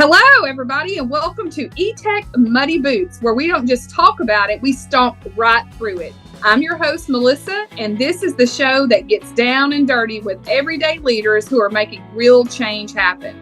Hello, everybody, and welcome to Etech Muddy Boots, where we don't just talk about it, we stomp right through it. I'm your host, Melissa, and this is the show that gets down and dirty with everyday leaders who are making real change happen.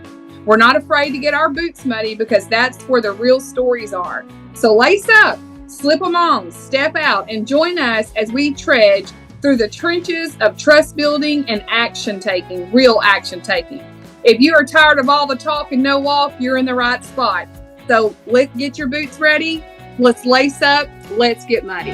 We're not afraid to get our boots muddy because that's where the real stories are. So lace up, slip them on, step out, and join us as we trudge through the trenches of trust building and action taking, real action taking. If you are tired of all the talk and no walk, you're in the right spot. So let's get your boots ready. Let's lace up. Let's get muddy.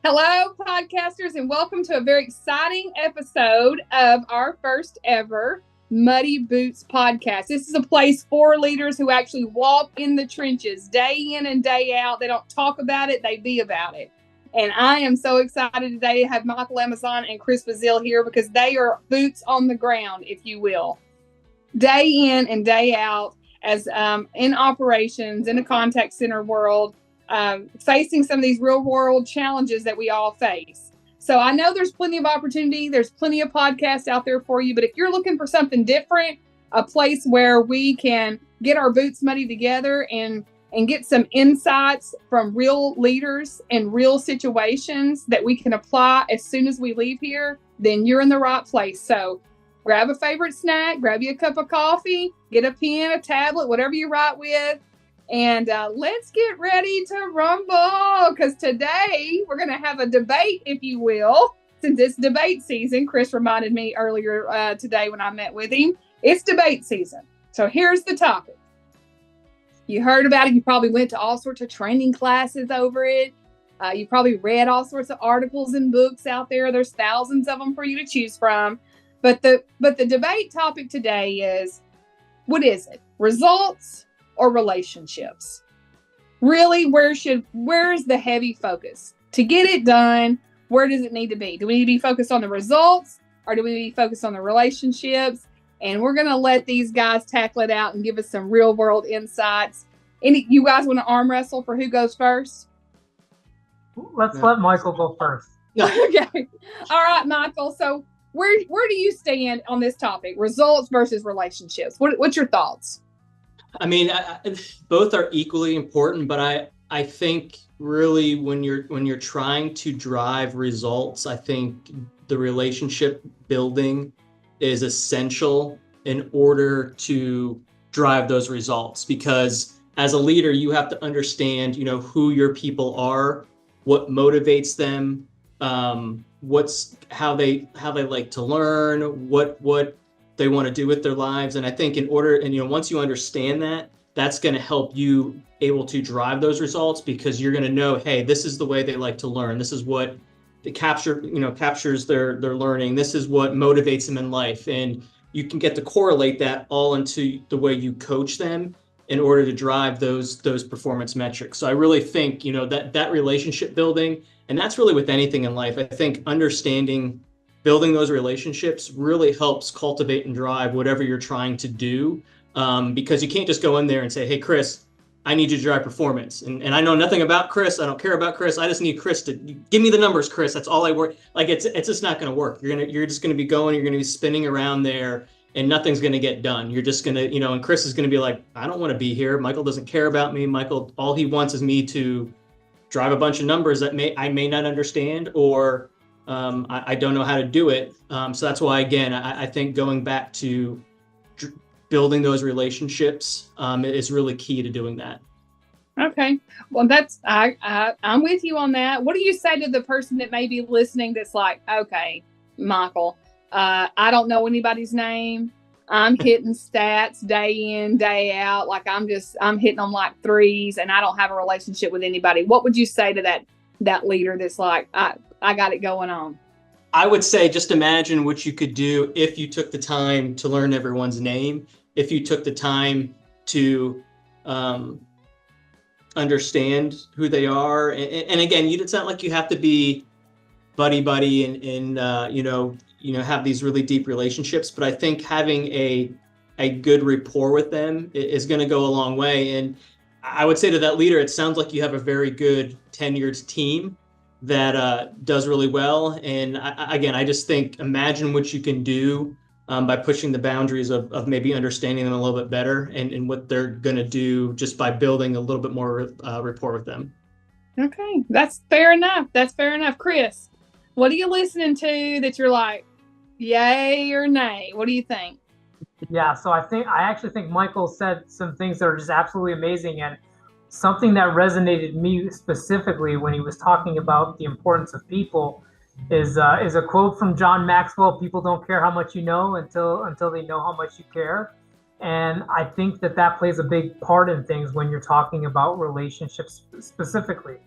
Hello, podcasters, and welcome to a very exciting episode of our first ever Muddy Boots podcast. This is a place for leaders who actually walk in the trenches day in and day out. They don't talk about it, they be about it. And I am so excited today to have Michael Amazon and Chris Bazille here because they are boots on the ground, if you will, day in and day out as in operations, in the contact center world, facing some of these real world challenges that we all face. So I know there's plenty of opportunity. There's plenty of podcasts out there for you. But if you're looking for something different, a place where we can get our boots muddy together and get some insights from real leaders and real situations that we can apply as soon as we leave here, then you're in the right place. So grab a favorite snack, grab you a cup of coffee, get a pen, a tablet, whatever you write with, and let's get ready to rumble, because today we're going to have a debate, if you will. Since it's debate season, Chris reminded me earlier today when I met with him, it's debate season. So here's the topic. You heard about it. You probably went to all sorts of training classes over it. You probably read all sorts of articles and books out there. There's thousands of them for you to choose from. But the debate topic today is, what is it? Results or relationships? Really, where's the heavy focus? To get it done, where does it need to be? Do we need to be focused on the results, or do we need to be focused on the relationships? And we're going to let these guys tackle it out and give us some real world insights. You guys want to arm wrestle for who goes first? Let's let Michael go first. Okay. All right, Michael. So where do you stand on this topic? Results versus relationships. What's your thoughts? I mean, both are equally important, but I think really when you're trying to drive results, I think the relationship building is essential in order to drive those results, because as a leader, you have to understand, who your people are, what motivates them, how they like to learn, what they want to do with their lives. And I think once you understand that, that's going to help you able to drive those results, because you're going to know, hey, this is the way they like to learn. This is what captures their learning. This is what motivates them in life. And you can get to correlate that all into the way you coach them in order to drive those performance metrics. So I really think, that relationship building, and that's really with anything in life. I think building those relationships really helps cultivate and drive whatever you're trying to do. Because you can't just go in there and say, hey, Chris, I need you to drive performance. And I know nothing about Chris. I don't care about Chris. I just need Chris to give me the numbers, Chris. That's all I work. Like it's just not going to work. You're just going to be going, you're going to be spinning around there and nothing's going to get done. You're just going to, and Chris is going to be like, I don't want to be here. Michael doesn't care about me. Michael, all he wants is me to drive a bunch of numbers that I may not understand, or I don't know how to do it. So that's why, again, I think going back to building those relationships is really key to doing that. Okay. Well, I'm with you on that. What do you say to the person that may be listening that's like, okay, Michael, I don't know anybody's name. I'm hitting stats day in, day out. Like I'm hitting them like threes and I don't have a relationship with anybody. What would you say to that leader that's like, I got it going on? I would say just imagine what you could do if you took the time to learn everyone's name, if you took the time to understand who they are. And again, it's not like you have to be buddy and have these really deep relationships, but I think having a good rapport with them is going to go a long way. And I would say to that leader, it sounds like you have a very good tenured team. that does really well. And I just think, imagine what you can do by pushing the boundaries of maybe understanding them a little bit better and what they're going to do just by building a little bit more rapport with them. Okay, that's fair enough. That's fair enough. Chris, what are you listening to that you're like, yay or nay? What do you think? Yeah, so I actually think Michael said some things that are just absolutely amazing, and something that resonated me specifically when he was talking about the importance of people is a quote from John Maxwell: "People don't care how much you know until they know how much you care." And I think that plays a big part in things when you're talking about relationships specifically.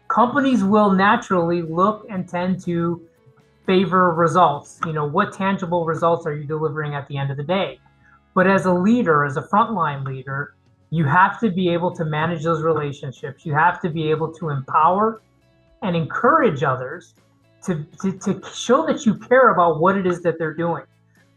Companies will naturally look and tend to favor results. What tangible results are you delivering at the end of the day? But as a leader, as a frontline leader, you have to be able to manage those relationships. You have to be able to empower and encourage others to show that you care about what it is that they're doing.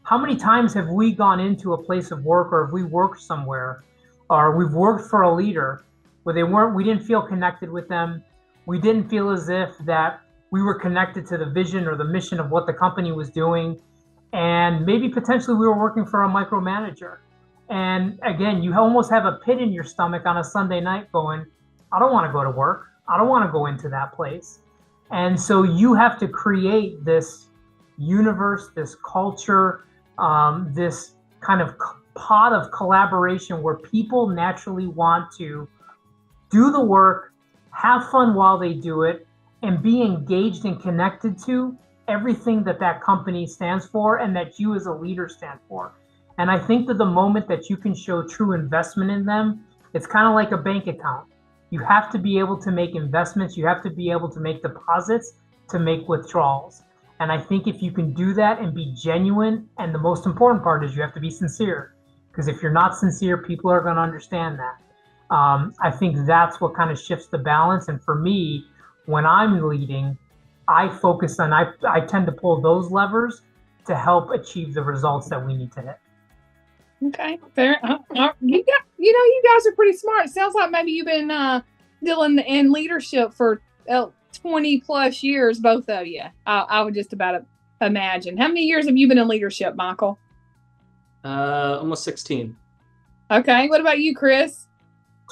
How many times have we gone into a place of work, or have we worked somewhere, or we've worked for a leader where we didn't feel connected with them. We didn't feel as if that we were connected to the vision or the mission of what the company was doing. And maybe potentially we were working for a micromanager. And again, you almost have a pit in your stomach on a Sunday night going, I don't want to go to work. I don't want to go into that place. And so you have to create this universe, this culture, this kind of pod of collaboration where people naturally want to do the work, have fun while they do it, and be engaged and connected to everything that company stands for and that you as a leader stand for. And I think that the moment that you can show true investment in them, it's kind of like a bank account. You have to be able to make investments. You have to be able to make deposits, to make withdrawals. And I think if you can do that and be genuine, and the most important part is you have to be sincere, because if you're not sincere, people are going to understand that. I think that's what kind of shifts the balance. And for me, when I'm leading, I focus on, I tend to pull those levers to help achieve the results that we need to hit. Okay, fair. You guys are pretty smart. It sounds like maybe you've been dealing in leadership for 20 plus years, both of you. I would just about imagine. How many years have you been in leadership, Michael? Almost 16. Okay, what about you, Chris?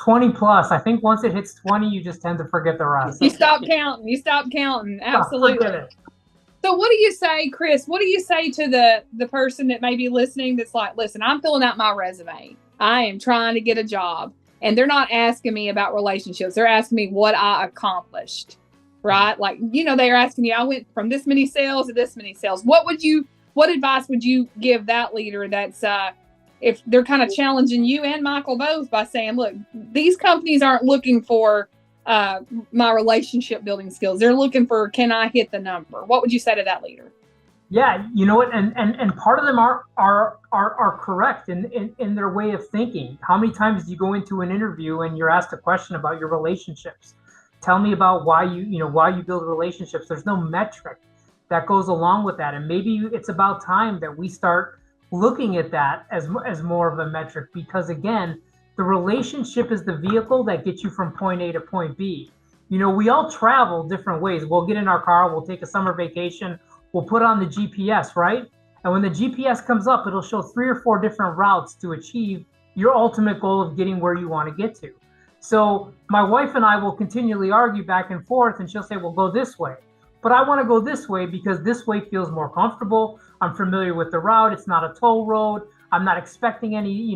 20 plus. I think once it hits 20, you just tend to forget the rest. You stop counting. Absolutely. So what do you say, Chris? What do you say to the person that may be listening that's like, listen, I'm filling out my resume. I am trying to get a job. And they're not asking me about relationships. They're asking me what I accomplished, right? Like, they're asking you, I went from this many sales to this many sales. What advice would you give that leader that's, if they're kind of challenging you and Michael both by saying, look, these companies aren't looking for my relationship building skills. They're looking for, can I hit the number? What would you say to that leader? Yeah, you know what? And part of them are correct in their way of thinking. How many times do you go into an interview and you're asked a question about your relationships? Tell me about why you build relationships. There's no metric that goes along with that. And maybe it's about time that we start looking at that as more of a metric, because again, the relationship is the vehicle that gets you from point A to point B. We all travel different ways. We'll get in our car, we'll take a summer vacation, we'll put on the GPS, right? And when the GPS comes up, it'll show 3 or 4 different routes to achieve your ultimate goal of getting where you want to get to. So my wife and I will continually argue back and forth, and she'll say, well, go this way. But I want to go this way because this way feels more comfortable. I'm familiar with the route. It's not a toll road. I'm not expecting any,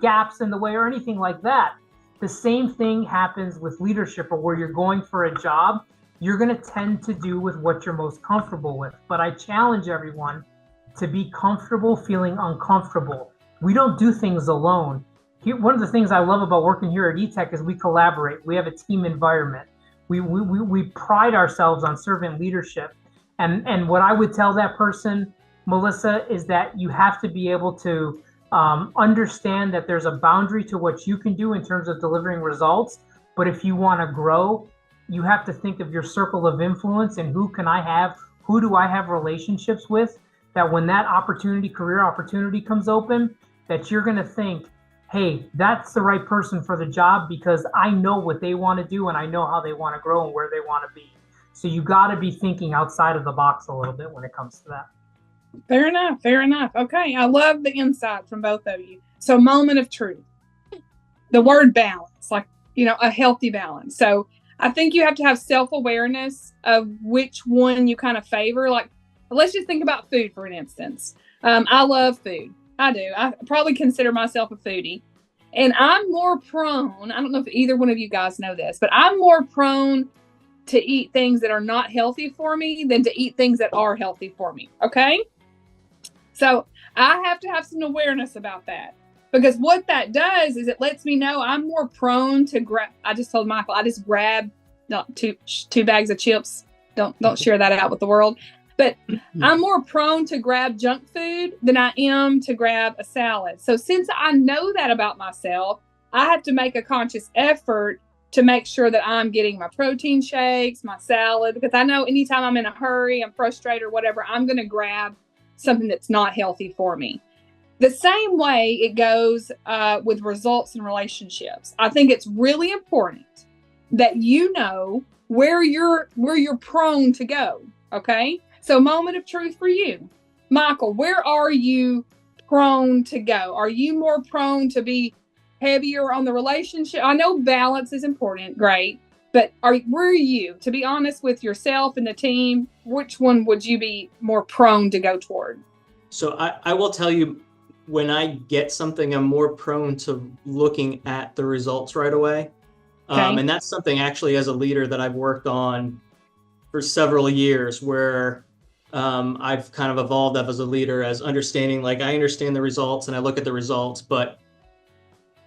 gaps in the way or anything like that. The same thing happens with leadership, or where you're going for a job. You're going to tend to do with what you're most comfortable with. But I challenge everyone to be comfortable feeling uncomfortable. We don't do things alone. One of the things I love about working here at Etech is we collaborate. We have a team environment. We pride ourselves on servant leadership. And what I would tell that person, Melissa, is that you have to be able to understand that there's a boundary to what you can do in terms of delivering results. But if you want to grow, you have to think of your circle of influence and who do I have relationships with, that when that career opportunity comes open, that you're going to think, hey, that's the right person for the job because I know what they want to do and I know how they want to grow and where they want to be. So you got to be thinking outside of the box a little bit when it comes to that. Fair enough. Fair enough. Okay. I love the insight from both of you. So, moment of truth. The word balance, like, a healthy balance. So I think you have to have self-awareness of which one you kind of favor. Like, let's just think about food, for an instance. I love food. I do. I probably consider myself a foodie. And I'm more prone, I don't know if either one of you guys know this, but I'm more prone to eat things that are not healthy for me than to eat things that are healthy for me. Okay? So I have to have some awareness about that. Because what that does is it lets me know I'm more prone to grab. I just told Michael, I just grabbed two bags of chips. Don't share that out with the world. But I'm more prone to grab junk food than I am to grab a salad. So since I know that about myself, I have to make a conscious effort to make sure that I'm getting my protein shakes, my salad, because I know anytime I'm in a hurry, I'm frustrated or whatever, I'm going to grab something that's not healthy for me. The same way it goes with results and relationships. I think it's really important that you know where you're prone to go. Okay. So, moment of truth for you, Michael. Where are you prone to go? Are you more prone to be heavier on the relationship? I know balance is important, great, but where are you? To be honest with yourself and the team, which one would you be more prone to go toward? So I will tell you, when I get something, I'm more prone to looking at the results right away. Okay. And that's something actually as a leader that I've worked on for several years, where I've kind of evolved up as a leader as understanding, like, I understand the results and I look at the results, but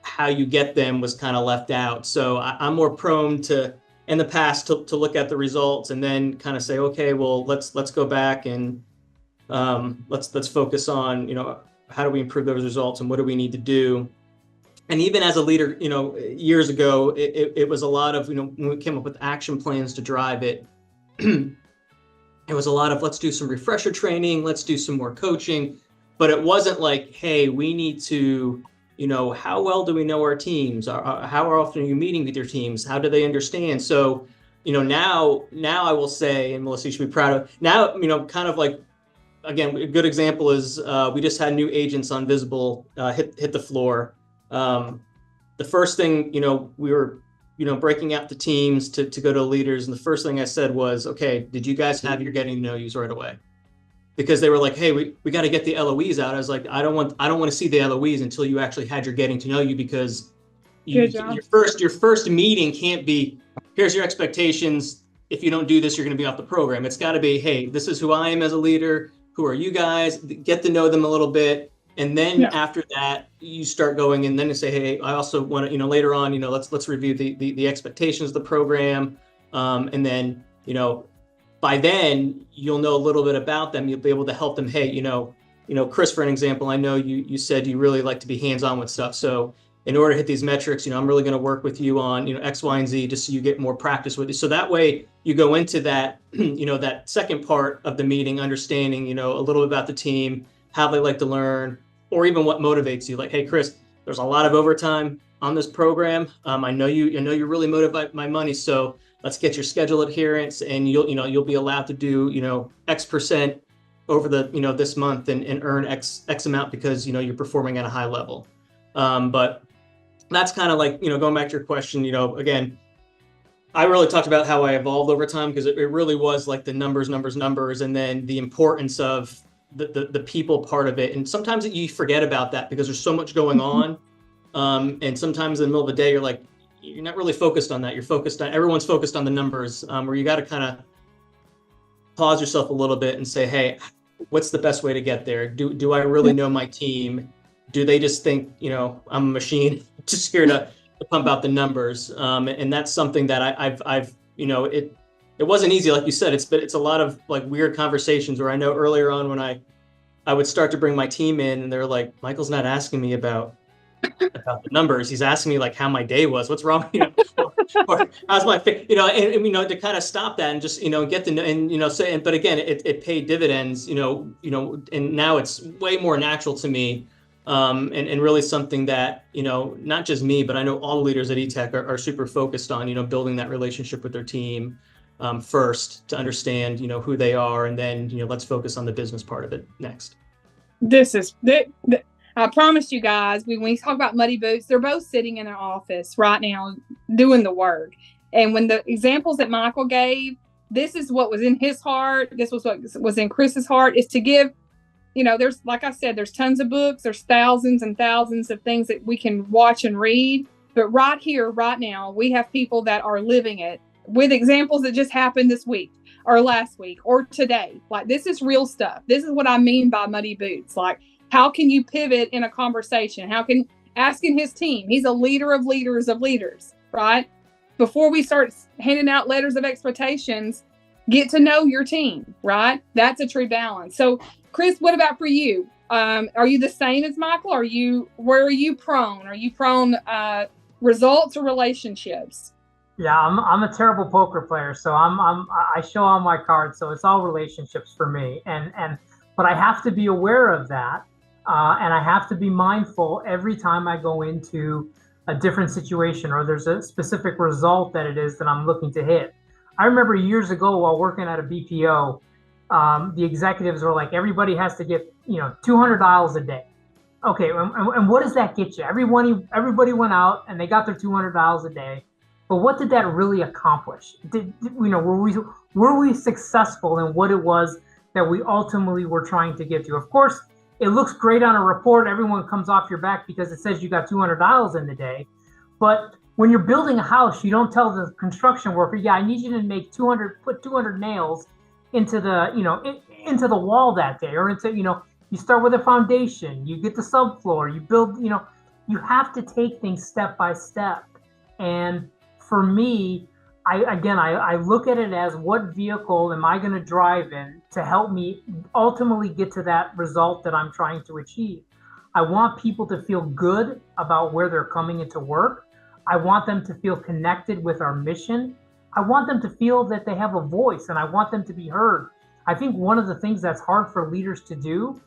how you get them was kind of left out. So I'm more prone to, in the past, to look at the results and then kind of say, okay, well, let's go back and let's focus on, how do we improve those results and what do we need to do? And even as a leader, years ago, it was a lot of, when we came up with action plans to drive it, it was a lot of, let's do some refresher training, let's do some more coaching. But it wasn't like, hey, we need to, how well do we know our teams? How often are you meeting with your teams? How do they understand? So, now I will say, and Melissa, you should be proud of, now, kind of like, again, a good example is we just had new agents on Visible hit the floor. The first thing, we were, breaking out the teams to go to leaders. And the first thing I said was, okay, did you guys have your getting to know yous right away? Because they were like, hey, we got to get the LOEs out. I was like, I don't want to see the LOEs until you actually had your getting to know you, because your first meeting can't be, here's your expectations. If you don't do this, you're going to be off the program. It's got to be, hey, this is who I am as a leader. Who are you guys? Get to know them a little bit. And then after that, you start going and then you say, hey, I also want to, later on, let's review the expectations of the program. And then, by then you'll know a little bit about them. You'll be able to help them. Hey, Chris, for an example, I know you said you really like to be hands-on with stuff. So in order to hit these metrics, I'm really going to work with you on, X, Y, and Z, just so you get more practice with it. So that way you go into that, that second part of the meeting, understanding, a little bit about the team, how they like to learn, or even what motivates you. Like, hey, Chris, there's a lot of overtime on this program. I know you're really motivated by money. So let's get your schedule adherence, and you'll be allowed to do, X% over the, this month and earn X amount because, you're performing at a high level. But that's kind of like, going back to your question, again, I really talked about how I evolved over time, because it really was like the numbers, and then the importance of the people part of it. And sometimes you forget about that because there's so much going on. And sometimes in the middle of the day, you're not really focused on that. Everyone's focused on the numbers, where you got to kind of pause yourself a little bit and say, hey, what's the best way to get there? Do I really know my team? Do they just think, I'm a machine just here to pump out the numbers? And that's something that I've it wasn't easy, like you said. It's a lot of like weird conversations where I know earlier on when I would start to bring my team in, and they're like, Michael's not asking me about the numbers. He's asking me like how my day was. What's wrong? Or how's my, and to kind of stop that and just, get to know, and but again, it paid dividends, and now it's way more natural to me. And really something that, not just me, but I know all leaders at Etech are super focused on, building that relationship with their team. first to understand, who they are, and then, let's focus on the business part of it next. I promise you guys, when we talk about Muddy Boots, they're both sitting in an office right now doing the work. And when the examples that Michael gave, this is what was in his heart. This was what was in Chris's heart, is to give, there's, like I said, there's tons of books. There's thousands and thousands of things that we can watch and read. But right here, right now, we have people that are living it with examples that just happened this week or last week or today. Like, this is real stuff. This is what I mean by Muddy Boots. Like, how can you pivot in a conversation? Asking his team, he's a leader of leaders of leaders, right? Before we start handing out letters of expectations, get to know your team, right? That's a true balance. So, Chris, what about for you? Are you the same as Michael? Where are you prone? Are you prone results or relationships? Yeah, I'm a terrible poker player, so I show all my cards, so it's all relationships for me. But I have to be aware of that, and I have to be mindful every time I go into a different situation or there's a specific result that it is that I'm looking to hit. I remember years ago while working at a BPO, the executives were like, everybody has to get $200 a day. Okay, and what does that get you? Everybody went out and they got their $200 a day, but what did that really accomplish? Were we successful in what it was that we ultimately were trying to get to? Of course, it looks great on a report. Everyone comes off your back because it says you got $200 in the day. But when you're building a house, you don't tell the construction worker, yeah, I need you to make put 200 nails into the wall that day, or you start with a foundation, you get the subfloor, you build, you have to take things step by step. And for me, I look at it as, what vehicle am I going to drive in to help me ultimately get to that result that I'm trying to achieve? I want people to feel good about where they're coming into work. I want them to feel connected with our mission. I want them to feel that they have a voice, and I want them to be heard. I think one of the things that's hard for leaders to do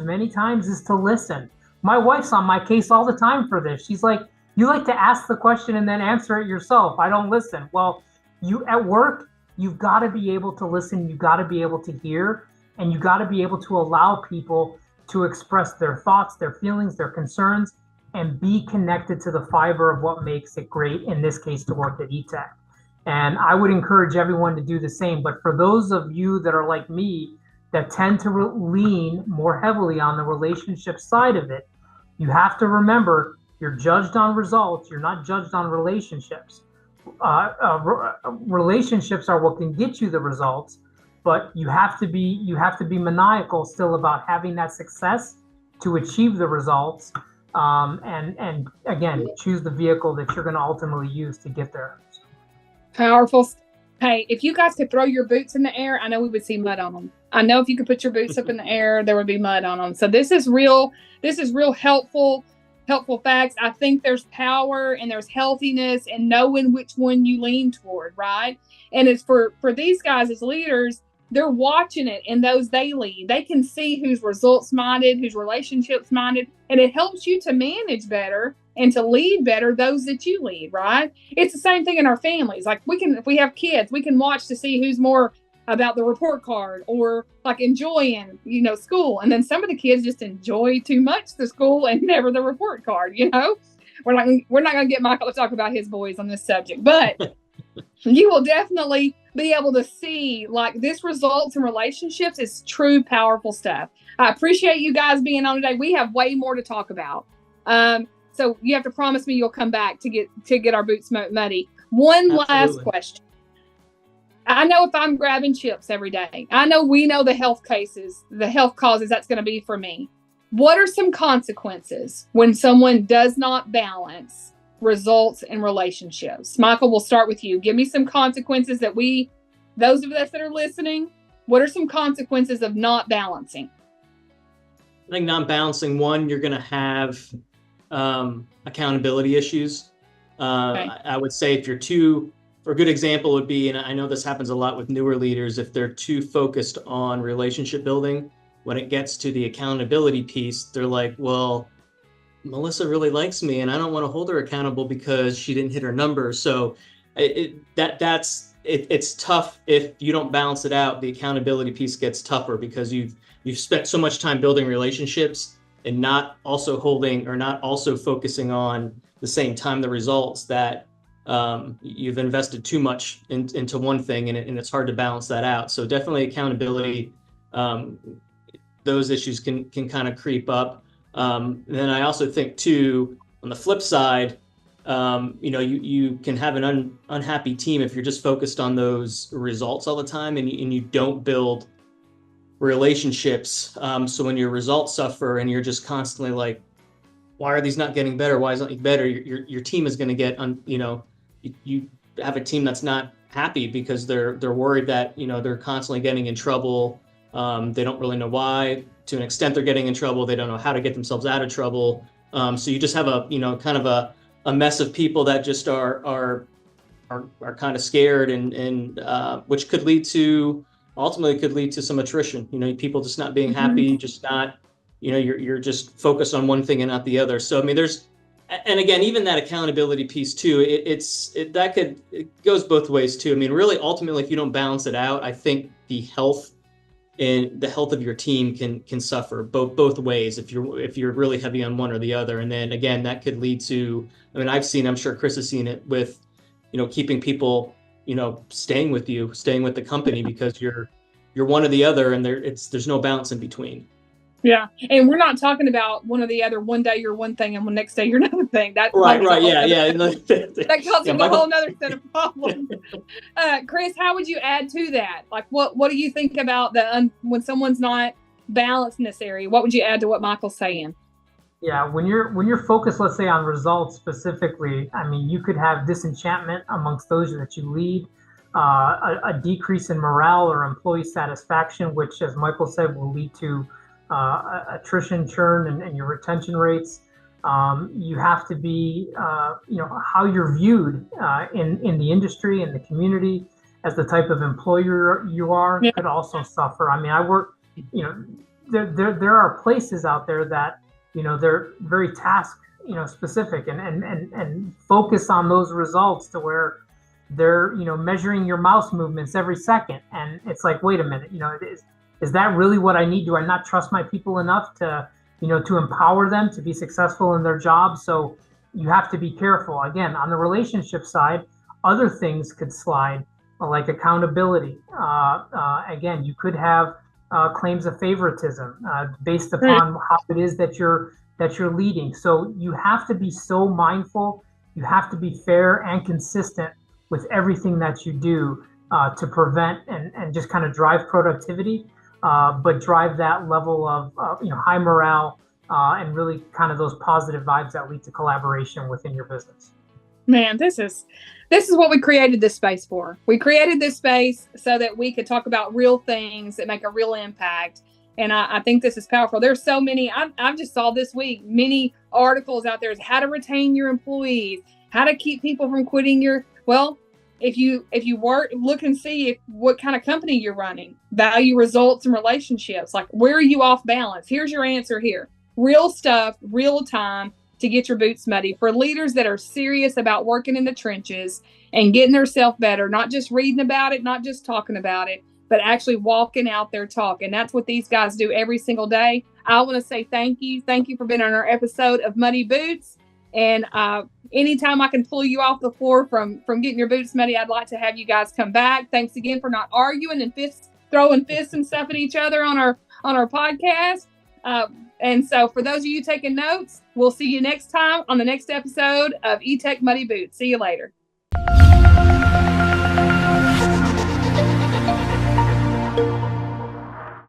many times, is to listen. My wife's on my case all the time for this. She's like, you like to ask the question and then answer it yourself. I don't listen. Well, you at work, you've got to be able to listen. You've got to be able to hear, and you've got to be able to allow people to express their thoughts, their feelings, their concerns, and be connected to the fiber of what makes it great, in this case, to work at Etech. And I would encourage everyone to do the same. But for those of you that are like me, that tend to lean more heavily on the relationship side of it, you have to remember, you're judged on results. You're not judged on relationships. Relationships are what can get you the results, but you have to be maniacal still about having that success to achieve the results. And again, choose the vehicle that you're going to ultimately use to get there. Powerful. Hey, if you guys could throw your boots in the air, I know we would see mud on them. I know if you could put your boots up in the air, there would be mud on them. So this is real helpful facts. I think there's power and there's healthiness in knowing which one you lean toward, right? And it's for these guys as leaders, they're watching it, and those they lead. They can see who's results minded, who's relationships minded, and it helps you to manage better and to lead better those that you lead, right? It's the same thing in our families. Like, if we have kids, we can watch to see who's more about the report card or like enjoying, school. And then some of the kids just enjoy too much the school and never the report card, We're not going to get Michael to talk about his boys on this subject, but you will definitely be able to see, like, this results in relationships is true, powerful stuff. I appreciate you guys being on today. We have way more to talk about. So you have to promise me you'll come back to get our boots muddy. One last question. I know if I'm grabbing chips every day, we know the health causes that's going to be for me. What are some consequences when someone does not balance results and relationships? Michael, we'll start with you. Give me some consequences those of us that are listening, what are some consequences of not balancing? I think not balancing, one, you're going to have accountability issues. Okay. I would say if you're for a good example would be, and I know this happens a lot with newer leaders, if they're too focused on relationship building, when it gets to the accountability piece, they're like, well, Melissa really likes me and I don't want to hold her accountable because she didn't hit her numbers. So that's it's tough if you don't balance it out. The accountability piece gets tougher because you've spent so much time building relationships and not also focusing on the same time the results, that you've invested too much into one thing, and it's hard to balance that out. So definitely accountability, those issues can kind of creep up. Then I also think too, on the flip side, you can have an unhappy team if you're just focused on those results all the time, and you don't build relationships. So when your results suffer and you're just constantly like, why are these not getting better? Why isn't it better? Your team is going to get, you have a team that's not happy because they're worried that, they're constantly getting in trouble. They don't really know why. To an extent, they're getting in trouble. They don't know how to get themselves out of trouble. So you just have kind of a mess of people that just are kind of scared, and which ultimately could lead to some attrition. People just not being happy, just not, you're just focused on one thing and not the other. So I mean, and again, even that accountability piece too, it goes both ways too. I mean, really, ultimately, if you don't balance it out, I think the health of your team can suffer both ways if you're really heavy on one or the other. And then again, that could lead to, I mean, I'm sure Chris has seen it with, keeping people, staying with the company, because you're one or the other, and there's no balance in between. Yeah. And we're not talking about one or the other. One day you're one thing and the next day you're another thing. That right. Yeah. That causes a whole other set of problems. Chris, how would you add to that? Like, what do you think about when someone's not balanced in this area? What would you add to what Michael's saying? Yeah, when you're focused, let's say, on results specifically, I mean, you could have disenchantment amongst those that you lead, a decrease in morale or employee satisfaction, which, as Michael said, will lead to attrition, churn, and your retention rates. You have to be, how you're viewed in the industry, in the community, as the type of employer you are, could also suffer. I mean, I work, there are places out there that, they're very task, specific and focus on those results to where they're, measuring your mouse movements every second. And it's like, wait a minute, is that really what I need? Do I not trust my people enough to empower them to be successful in their jobs? So you have to be careful. Again, on the relationship side, other things could slide, like accountability. Again, you could have claims of favoritism based upon how it is that you're leading. So you have to be so mindful. You have to be fair and consistent with everything that you do to prevent and just kind of drive productivity, but drive that level of high morale and really kind of those positive vibes that lead to collaboration within your business. Man, this is what we created this space for. We created this space so that we could talk about real things that make a real impact. And I think this is powerful. There's so many, I just saw this week, many articles out there is how to retain your employees, how to keep people from quitting if you work, look and see what kind of company you're running, value results and relationships. Like, where are you off balance? Here's your answer here. Real stuff, real time to get your boots muddy for leaders that are serious about working in the trenches and getting themselves better, not just reading about it, not just talking about it, but actually walking out their talk. And that's what these guys do every single day. I want to say thank you. Thank you for being on our episode of Muddy Boots. And anytime I can pull you off the floor from getting your boots muddy, I'd like to have you guys come back. Thanks again for not arguing and throwing fists and stuff at each other on our podcast. And so for those of you taking notes, we'll see you next time on the next episode of Etech Muddy Boots. See you later.